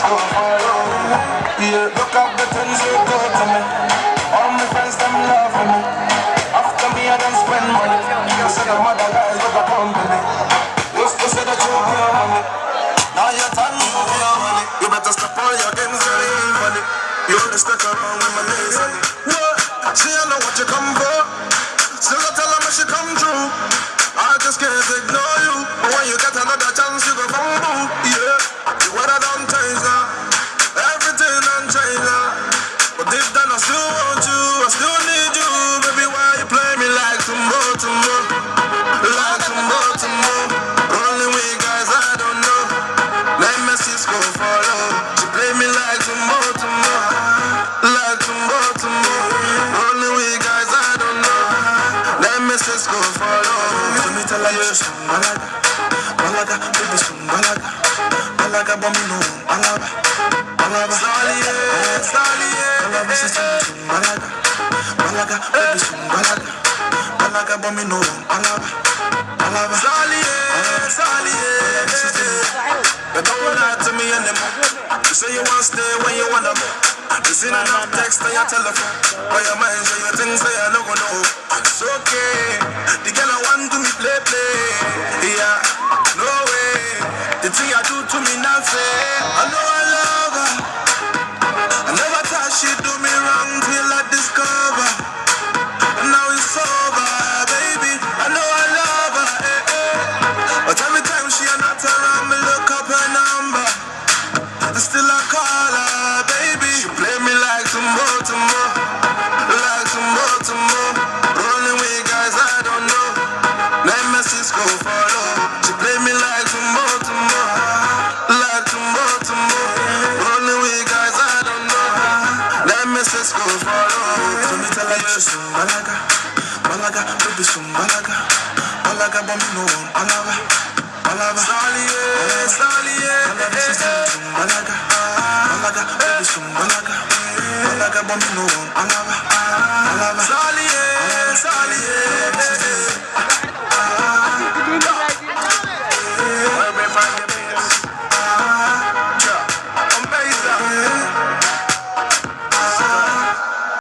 go follow. Yeah, look up the things you do to me. All my friends, them loving me. After me, I don't spend money. You said the mother guys look up on me. Used to say that you pure money. Now your time to pure money. You better stop all your games, very money. You only stick around with my days, honey. What? See, I know what you come for. Still I tell her when she come true. I just can't ignore you. But when you get another chance, you go fumble. Yeah, the weather don't change now. Everything don't change now. But deep down I still want you. I still need you. Baby, why you play me like tomorrow? Like tomorrow. Only we guys I don't know. Let messages go follow. She play me like tomorrow. Like tomorrow. Only we guys I don't know. Let messages go follow. Let me tell you something. Balaga, baby, balaga. Balaga, bomino, balaga. Balaga, Salie, Balaga, system, balaga. Balaga, baby, balaga. Balaga, bomino, balaga. Balaga, Salie, you don't lie to me anymore. You say you want to stay when you want to go. You see enough text on your telephone. But your mind say you think say I don't know. It's okay. The girl I want to me play. Yeah, no way. The thing I do to me not fair. I know I love her. I never thought she'd do me wrong till I discover. And now it's over, baby. I know I love her. But every time she not around me, look up her number. And still I call her, baby. She play me like tomorrow. Like tomorrow. Rolling with guys I don't know. Let messages go follow. She play me like tomorrow. Like tomorrow. Rolling with guys I don't know. Let messages go follow. So me tell her you some balaga. Balaga, baby some balaga. Balaga, bomino, balaga. Balaga, Salie, Balaga, system, balaga. Balaga, baby some balaga. Balaga, bomino, balaga. Balaga, Salie,